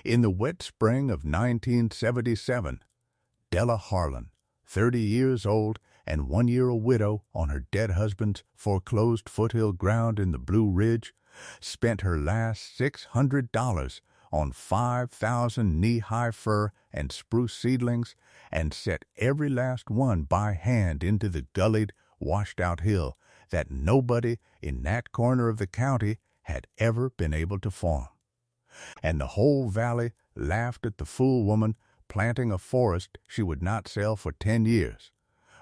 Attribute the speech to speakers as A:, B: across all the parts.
A: In the wet spring of 1977, Della Harlan, 30 years old and 1 year a widow on her dead husband's foreclosed foothill ground in the Blue Ridge, spent her last $600 on 5,000 knee-high fir and spruce seedlings and set every last one by hand into the gullied, washed-out hill that nobody in that corner of the county had ever been able to form. And the whole valley laughed at the fool woman planting a forest she would not sell for 10 years.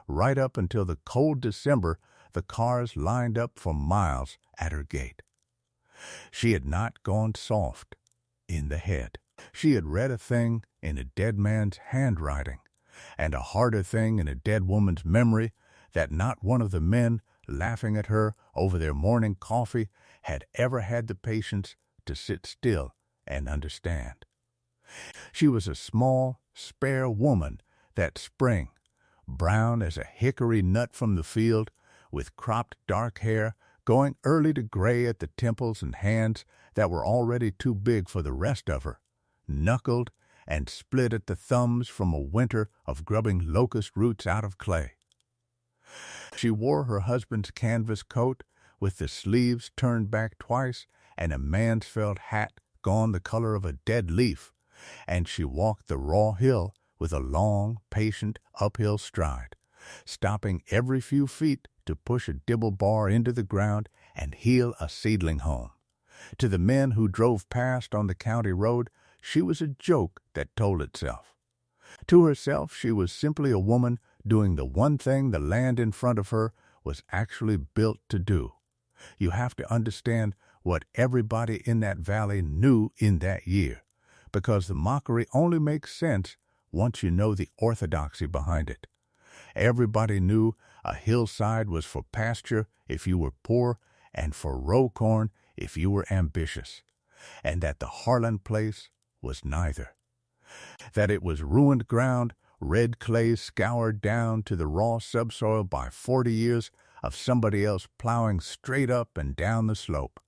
A: Right up until the cold December, the cars lined up for miles at her gate. She had not gone soft in the head. She had read a thing in a dead man's handwriting, and a harder thing in a dead woman's memory, that not one of the men laughing at her over their morning coffee had ever had the patience to sit still and understand. She was a small, spare woman that spring, brown as a hickory nut from the field, with cropped dark hair going early to gray at the temples and hands that were already too big for the rest of her, knuckled and split at the thumbs from a winter of grubbing locust roots out of clay. She wore her husband's canvas coat with the sleeves turned back twice and a man's felt hat gone the color of a dead leaf, and she walked the raw hill with a long, patient, uphill stride, stopping every few feet to push a dibble bar into the ground and heel a seedling home. To the men who drove past on the county road, she was a joke that told itself. To herself, she was simply a woman doing the one thing the land in front of her was actually built to do. You have to understand what everybody in that valley knew in that year, because the mockery only makes sense once you know the orthodoxy behind it. Everybody knew a hillside was for pasture if you were poor and for row corn if you were ambitious, and that the Harlan place was neither. That it was ruined ground, red clay scoured down to the raw subsoil by 40 years of somebody else plowing straight up and down the slope.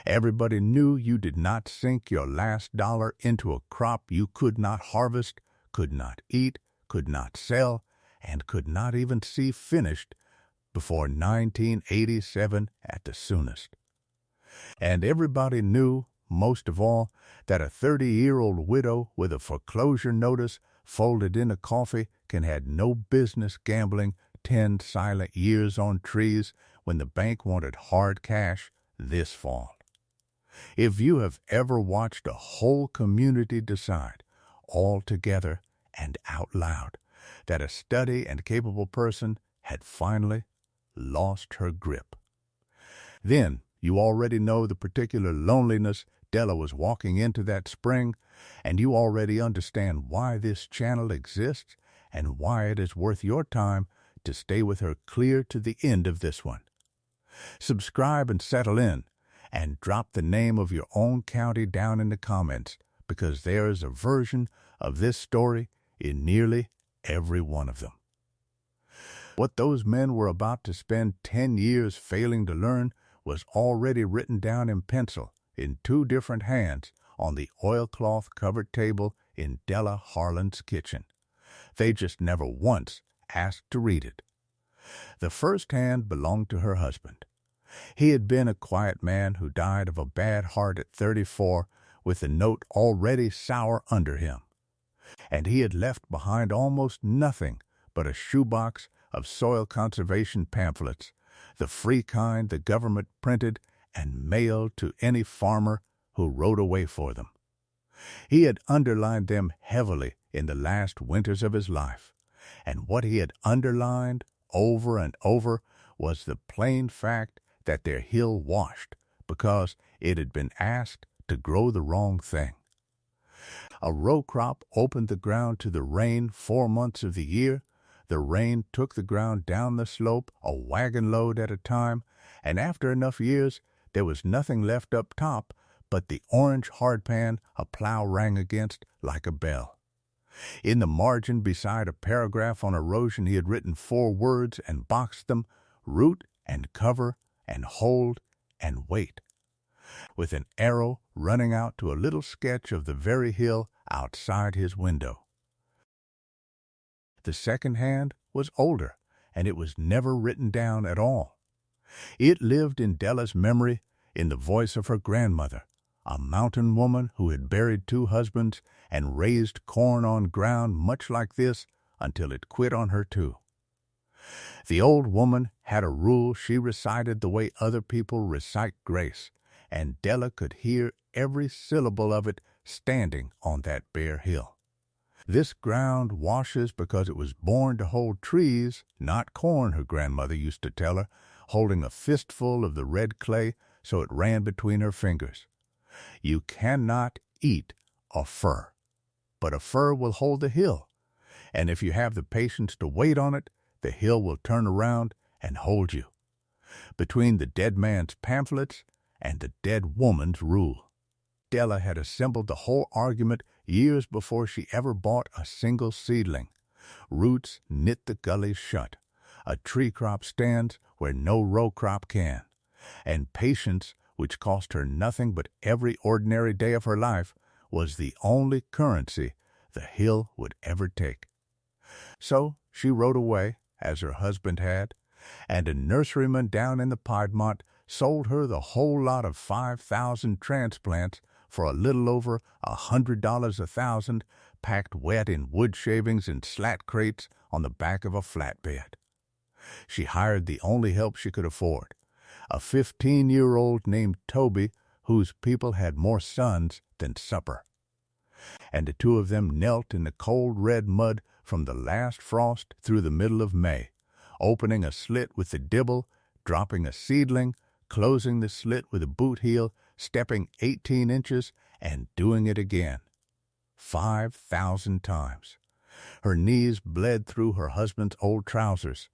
A: Everybody knew you did not sink your last dollar into a crop you could not harvest, could not eat, could not sell, and could not even see finished before 1987 at the soonest. And everybody knew, most of all, that a 30-year-old widow with a foreclosure notice folded in a coffee can had no business gambling 10 silent years on trees when the bank wanted hard cash this fall. If you have ever watched a whole community decide, all together and out loud, that a steady and capable person had finally lost her grip, then you already know the particular loneliness Della was walking into that spring, and you already understand why this channel exists and why it is worth your time to stay with her clear to the end of this one. Subscribe and settle in, and drop the name of your own county down in the comments, because there is a version of this story in nearly every one of them. What those men were about to spend 10 years failing to learn was already written down in pencil in 2 different hands on the oilcloth-covered table in Della Harlan's kitchen. They just never once asked to read it. The first hand belonged to her husband. He had been a quiet man who died of a bad heart at 34, with the note already sour under him. And he had left behind almost nothing but a shoebox of soil conservation pamphlets, the free kind the government printed and mailed to any farmer who rode away for them. He had underlined them heavily in the last winters of his life, and what he had underlined over and over was the plain fact that their hill washed because it had been asked to grow the wrong thing. A row crop opened the ground to the rain 4 months of the year. The rain took the ground down the slope a wagon load at a time, and after enough years, there was nothing left up top but the orange hardpan a plow rang against like a bell. In the margin beside a paragraph on erosion, he had written 4 words and boxed them: root and cover and hold and wait, with an arrow running out to a little sketch of the very hill outside his window. The second hand was older, and it was never written down at all. It lived in Della's memory in the voice of her grandmother, a mountain woman who had buried 2 husbands and raised corn on ground much like this until it quit on her too. The old woman had a rule she recited the way other people recite grace, and Della could hear every syllable of it standing on that bare hill. This ground washes because it was born to hold trees, not corn, her grandmother used to tell her, holding a fistful of the red clay so it ran between her fingers. You cannot eat a fir, but a fir will hold the hill, and if you have the patience to wait on it, the hill will turn around and hold you. Between the dead man's pamphlets and the dead woman's rule. Della had assembled the whole argument years before she ever bought a single seedling. Roots knit the gullies shut. A tree crop stands where no row crop can. And patience, which cost her nothing but every ordinary day of her life, was the only currency the hill would ever take. So she rode away, as her husband had, and a nurseryman down in the Piedmont sold her the whole lot of 5,000 transplants for a little over $100 a thousand, packed wet in wood shavings and slat crates on the back of a flatbed. She hired the only help she could afford, a 15-year-old named Toby, whose people had more sons than supper. And the 2 of them knelt in the cold red mud from the last frost through the middle of May, opening a slit with the dibble, dropping a seedling, closing the slit with a boot heel, stepping 18 inches, and doing it again. 5,000 times. Her knees bled through her husband's old trousers.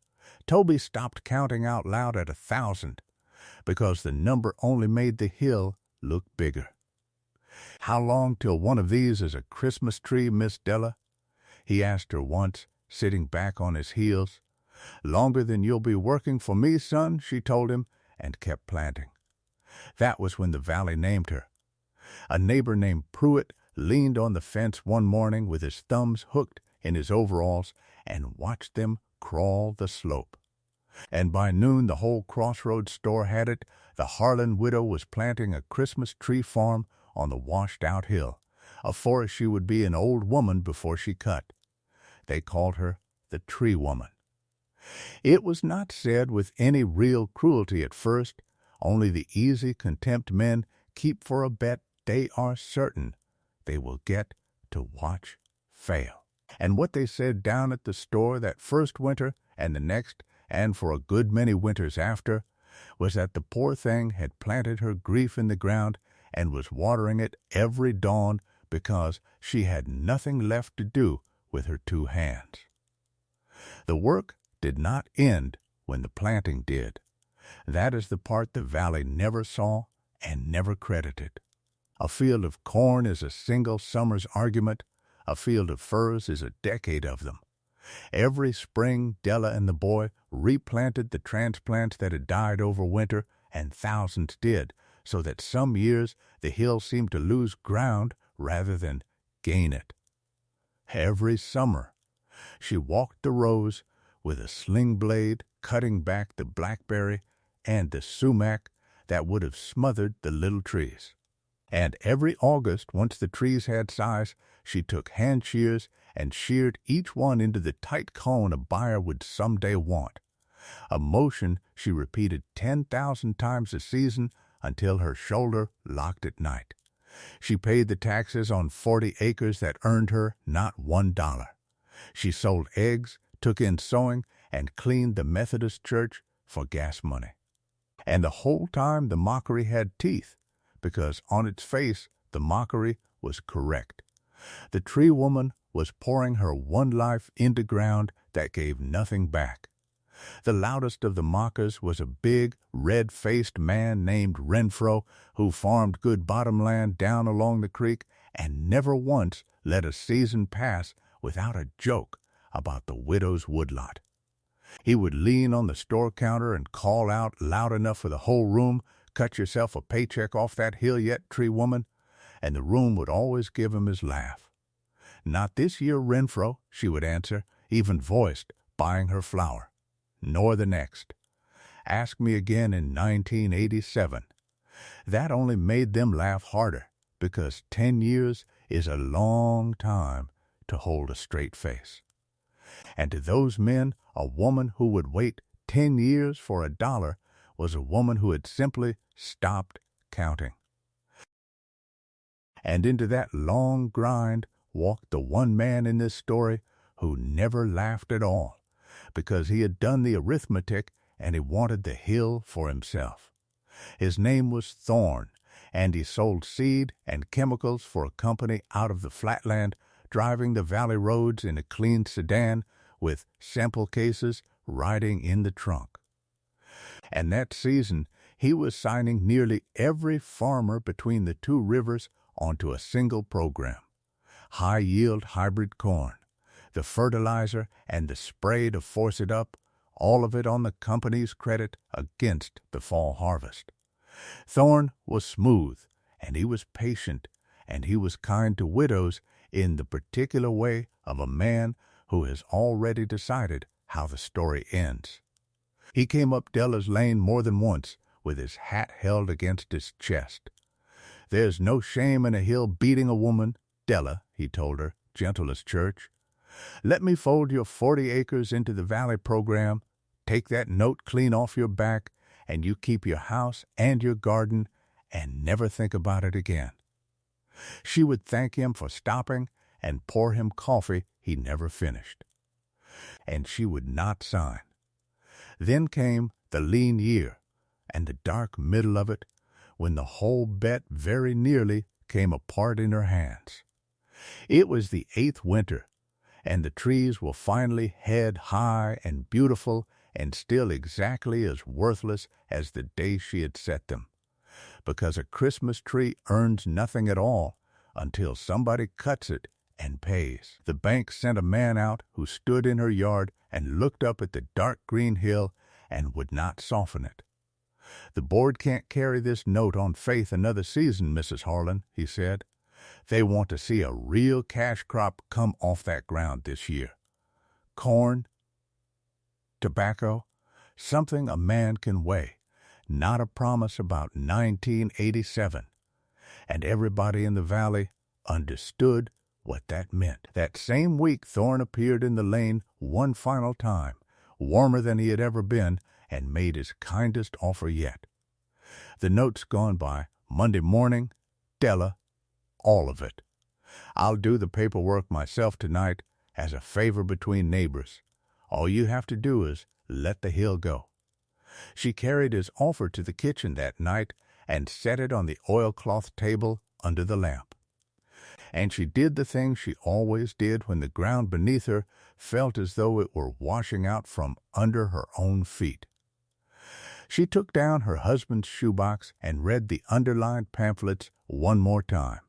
A: Toby stopped counting out loud at 1,000, because the number only made the hill look bigger. "How long till one of these is a Christmas tree, Miss Della?" he asked her once, sitting back on his heels. "Longer than you'll be working for me, son," she told him, and kept planting. That was when the valley named her. A neighbor named Pruitt leaned on the fence one morning with his thumbs hooked in his overalls and watched them crawl the slope. And by noon the whole Crossroads store had it. The Harlan widow was planting a Christmas tree farm on the washed-out hill, a forest she would be an old woman before she cut. They called her the Tree Woman. It was not said with any real cruelty at first, only the easy contempt men keep for a bet they are certain they will get to watch fail. And what they said down at the store that first winter and the next, and for a good many winters after, was that the poor thing had planted her grief in the ground and was watering it every dawn because she had nothing left to do with her 2 hands. The work did not end when the planting did. That is the part the valley never saw and never credited. A field of corn is a single summer's argument. A field of firs is a decade of them. Every spring, Della and the boy replanted the transplants that had died over winter, and thousands did, so that some years the hill seemed to lose ground rather than gain it. Every summer, she walked the rows with a sling blade cutting back the blackberry and the sumac that would have smothered the little trees. And every August, once the trees had size, she took hand shears and sheared each one into the tight cone a buyer would someday want, a motion she repeated 10,000 times a season until her shoulder locked at night. She paid the taxes on 40 acres that earned her not $1. She sold eggs, took in sewing, and cleaned the Methodist church for gas money. And the whole time the mockery had teeth, because on its face the mockery was correct. The Tree Woman was pouring her one life into ground that gave nothing back. The loudest of the mockers was a big, red-faced man named Renfro, who farmed good bottomland down along the creek and never once let a season pass without a joke about the widow's woodlot. He would lean on the store counter and call out loud enough for the whole room, cut yourself a paycheck off that hill yet, tree woman?" And the room would always give him his laugh. "Not this year, Renfro," she would answer, even voiced, buying her flour. "Nor the next. Ask me again in 1987. That only made them laugh harder, because 10 years is a long time to hold a straight face. And to those men, a woman who would wait 10 years for $1 was a woman who had simply stopped counting. And into that long grind walked the one man in this story who never laughed at all, because he had done the arithmetic and he wanted the hill for himself. His name was Thorne, and he sold seed and chemicals for a company out of the flatland, driving the valley roads in a clean sedan with sample cases riding in the trunk. And that season, he was signing nearly every farmer between the two rivers onto a single program: high-yield hybrid corn, the fertilizer and the spray to force it up, all of it on the company's credit against the fall harvest. Thorne was smooth, and he was patient, and he was kind to widows in the particular way of a man who has already decided how the story ends. He came up Della's lane more than once with his hat held against his chest. "There's no shame in a hill beating a woman, Della," he told her, gentle as church. "Let me fold your 40 acres into the valley program, take that note clean off your back, and you keep your house and your garden and never think about it again." She would thank him for stopping and pour him coffee he never finished. And she would not sign. Then came the lean year, and the dark middle of it, when the whole bet very nearly came apart in her hands. It was the 8th winter, and the trees were finally head high and beautiful and still exactly as worthless as the day she had set them, because a Christmas tree earns nothing at all until somebody cuts it and pays. The bank sent a man out who stood in her yard and looked up at the dark green hill and would not soften it. "The board can't carry this note on faith another season, Mrs. Harlan," he said. "They want to see a real cash crop come off that ground this year. Corn, tobacco, something a man can weigh, not a promise about 1987. And everybody in the valley understood what that meant. That same week, Thorne appeared in the lane one final time, warmer than he had ever been, and made his kindest offer yet. "The note's gone by Monday morning, Della, all of it. I'll do the paperwork myself tonight as a favor between neighbors. All you have to do is let the hill go." She carried his offer to the kitchen that night and set it on the oilcloth table under the lamp. And she did the thing she always did when the ground beneath her felt as though it were washing out from under her own feet. She took down her husband's shoebox and read the underlined pamphlets one more time,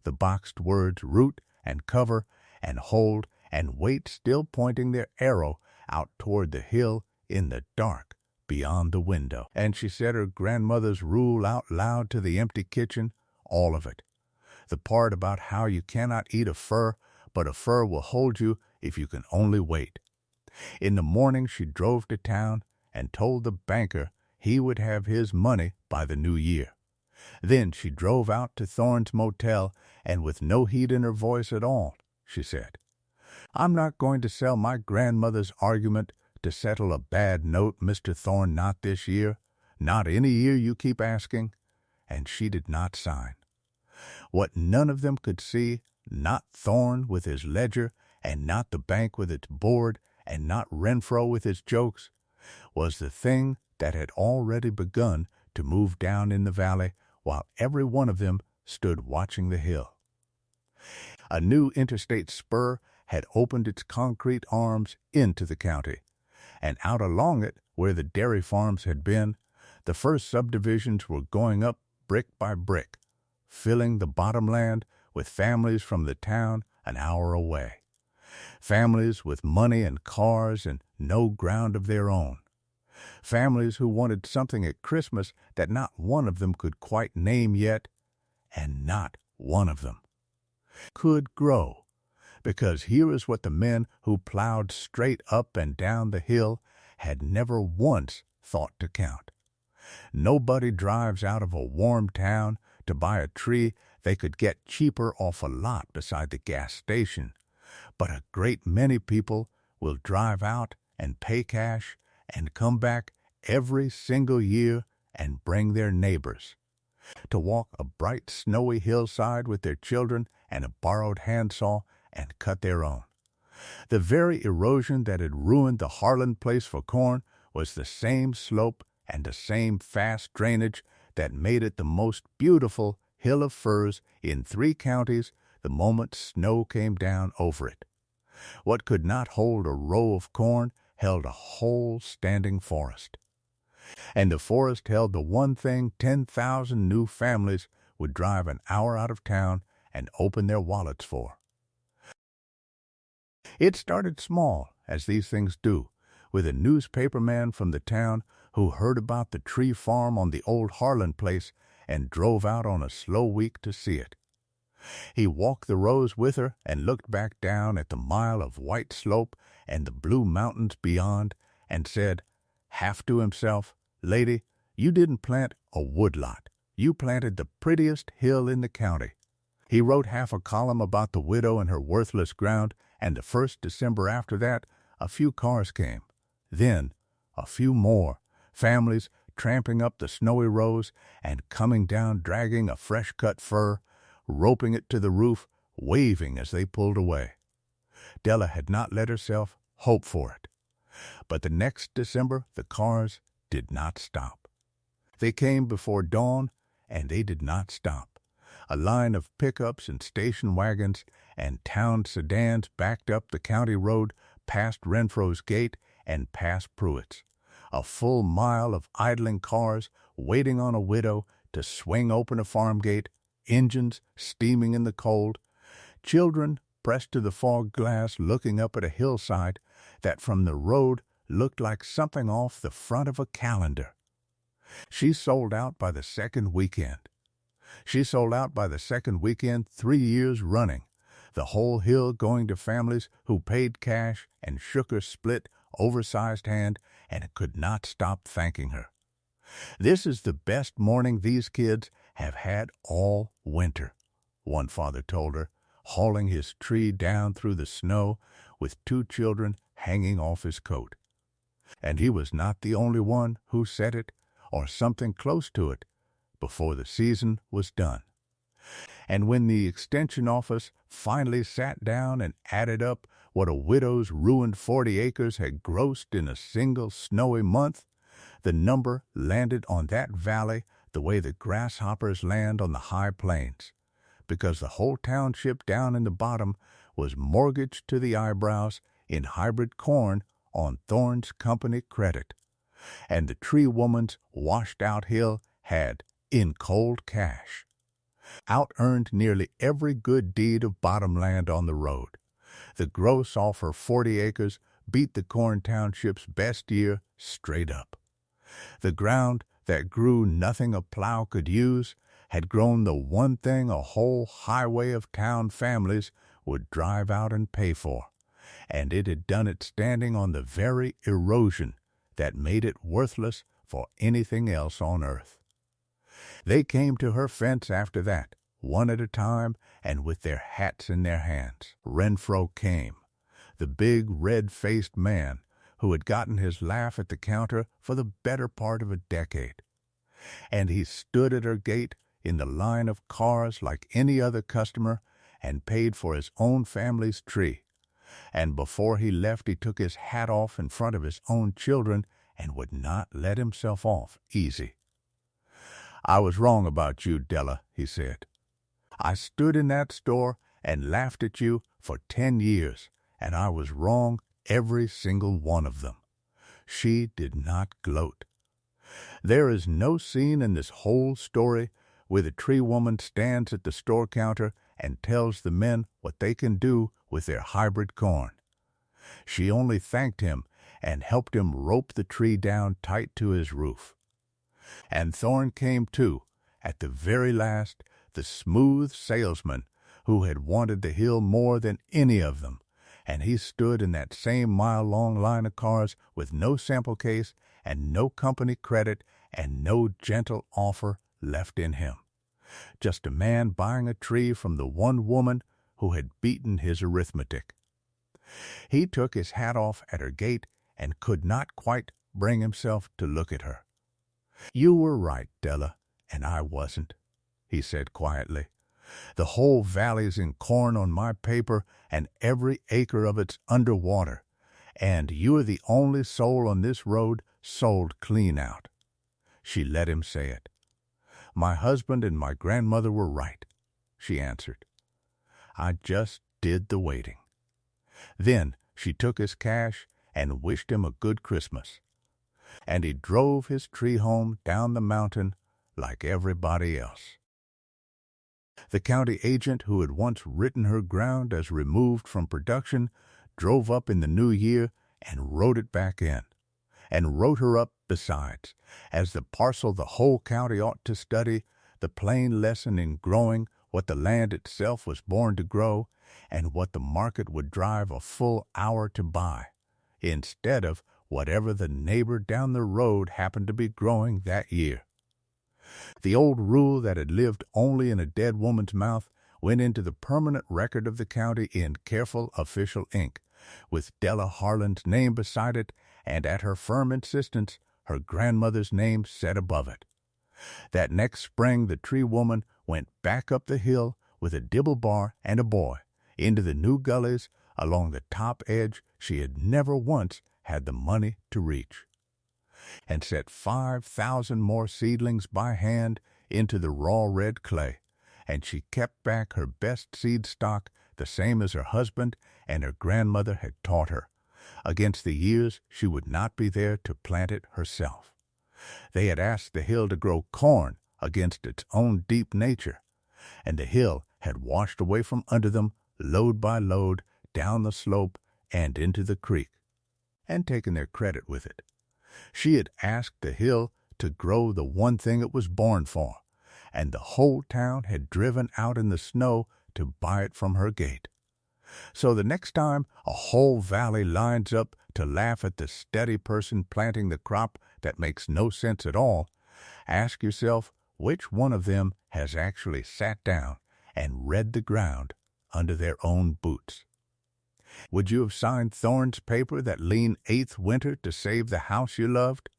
A: the boxed words root and cover and hold and weight still pointing their arrow out toward the hill in the dark beyond the window. And she said her grandmother's rule out loud to the empty kitchen, all of it. The part about how you cannot eat a fir, but a fir will hold you if you can only wait. In the morning she drove to town and told the banker he would have his money by the new year. Then she drove out to Thorne's motel, and with no heat in her voice at all, she said, "I'm not going to sell my grandmother's argument to settle a bad note, Mr. Thorne, not this year, not any year you keep asking." And she did not sign. What none of them could see, not Thorne with his ledger, and not the bank with its board, and not Renfro with his jokes, was the thing that had already begun to move down in the valley while every one of them stood watching the hill. A new interstate spur had opened its concrete arms into the county, and out along it, where the dairy farms had been, the first subdivisions were going up brick by brick, filling the bottomland with families from the town an hour away. Families with money and cars and no ground of their own. Families who wanted something at Christmas that not one of them could quite name yet, and not one of them could grow, because here is what the men who plowed straight up and down the hill had never once thought to count. Nobody drives out of a warm town to buy a tree they could get cheaper off a lot beside the gas station, but a great many people will drive out and pay cash and come back every single year and bring their neighbors to walk a bright snowy hillside with their children and a borrowed handsaw and cut their own. The very erosion that had ruined the Harlan place for corn was the same slope and the same fast drainage that made it the most beautiful hill of firs in 3 counties the moment snow came down over it. What could not hold a row of corn held a whole standing forest. And the forest held the one thing 10,000 new families would drive an hour out of town and open their wallets for. It started small, as these things do, with a newspaperman from the town who heard about the tree farm on the old Harlan place and drove out on a slow week to see it. He walked the rows with her and looked back down at the mile of white slope and the blue mountains beyond and said, half to himself, "Lady, you didn't plant a woodlot. You planted the prettiest hill in the county." He wrote half a column about the widow and her worthless ground, and the first December after that, a few cars came. Then, a few more, families tramping up the snowy rows and coming down dragging a fresh-cut fir, roping it to the roof, waving as they pulled away. Della had not let herself hope for it. But the next December the cars did not stop. They came before dawn, and they did not stop. A line of pickups and station wagons and town sedans backed up the county road past Renfro's gate and past Pruitt's. A full mile of idling cars waiting on a widow to swing open a farm gate, engines steaming in the cold, children pressed to the fog glass looking up at a hillside that from the road looked like something off the front of a calendar. She sold out by the second weekend. She sold out by the second weekend 3 years running, the whole hill going to families who paid cash and shook her split, oversized hand and could not stop thanking her. "This is the best morning these kids have had all winter," one father told her, hauling his tree down through the snow with 2 children hanging off his coat. And he was not the only one who said it, or something close to it, before the season was done. And when the extension office finally sat down and added up what a widow's ruined 40 acres had grossed in a single snowy month, the number landed on that valley the way the grasshoppers land on the high plains, because the whole township down in the bottom was mortgaged to the eyebrows in hybrid corn on Thorne's company credit, and the tree woman's washed-out hill had, in cold cash, out-earned nearly every good deed of bottomland on the road. The gross off her 40 acres beat the corn township's best year straight up. The ground that grew nothing a plow could use had grown the one thing a whole highway of town families would drive out and pay for, and it had done it standing on the very erosion that made it worthless for anything else on earth. They came to her fence after that, one at a time and with their hats in their hands. Renfro came, the big red-faced man who had gotten his laugh at the counter for the better part of a decade. And he stood at her gate in the line of cars like any other customer and paid for his own family's tree. And before he left he took his hat off in front of his own children and would not let himself off easy. "I was wrong about you, Della," he said. "I stood in that store and laughed at you for 10 years, and I was wrong every single one of them." She did not gloat. There is no scene in this whole story where the tree woman stands at the store counter and tells the men what they can do with their hybrid corn. She only thanked him and helped him rope the tree down tight to his roof. And Thorne came too, at the very last, the smooth salesman who had wanted the hill more than any of them, and he stood in that same mile-long line of cars with no sample case and no company credit and no gentle offer left in him. Just a man buying a tree from the one woman who had beaten his arithmetic. He took his hat off at her gate and could not quite bring himself to look at her. "You were right, Della, and I wasn't," he said quietly. "The whole valley's in corn on my paper, and every acre of it's under water, and you're the only soul on this road sold clean out." She let him say it. "My husband and my grandmother were right," she answered. "I just did the waiting." Then she took his cash and wished him a good Christmas. And he drove his tree home down the mountain like everybody else. The county agent who had once written her ground as removed from production drove up in the new year and wrote it back in, and wrote her up besides, as the parcel the whole county ought to study, the plain lesson in growing what the land itself was born to grow, and what the market would drive a full hour to buy, instead of whatever the neighbor down the road happened to be growing that year. The old rule that had lived only in a dead woman's mouth went into the permanent record of the county in careful official ink, with Della Harlan's name beside it, and at her firm insistence, her grandmother's name set above it. That next spring the tree woman went back up the hill with a dibble bar and a boy, into the new gullies along the top edge she had never once had the money to reach, and set 5,000 more seedlings by hand into the raw red clay, and she kept back her best seed stock the same as her husband and her grandmother had taught her, against the years she would not be there to plant it herself. They had asked the hill to grow corn against its own deep nature, and the hill had washed away from under them, load by load, down the slope and into the creek, and taken their credit with it. She had asked the hill to grow the one thing it was born for, and the whole town had driven out in the snow to buy it from her gate. So the next time a whole valley lines up to laugh at the steady person planting the crop that makes no sense at all, ask yourself which one of them has actually sat down and read the ground under their own boots. Would you have signed Thorne's paper that lean 8th winter to save the house you loved?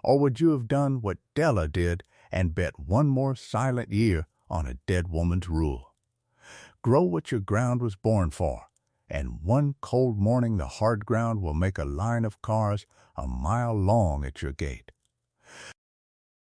A: Or would you have done what Della did and bet one more silent year on a dead woman's rule? Grow what your ground was born for, and one cold morning the hard ground will make a line of cars a mile long at your gate.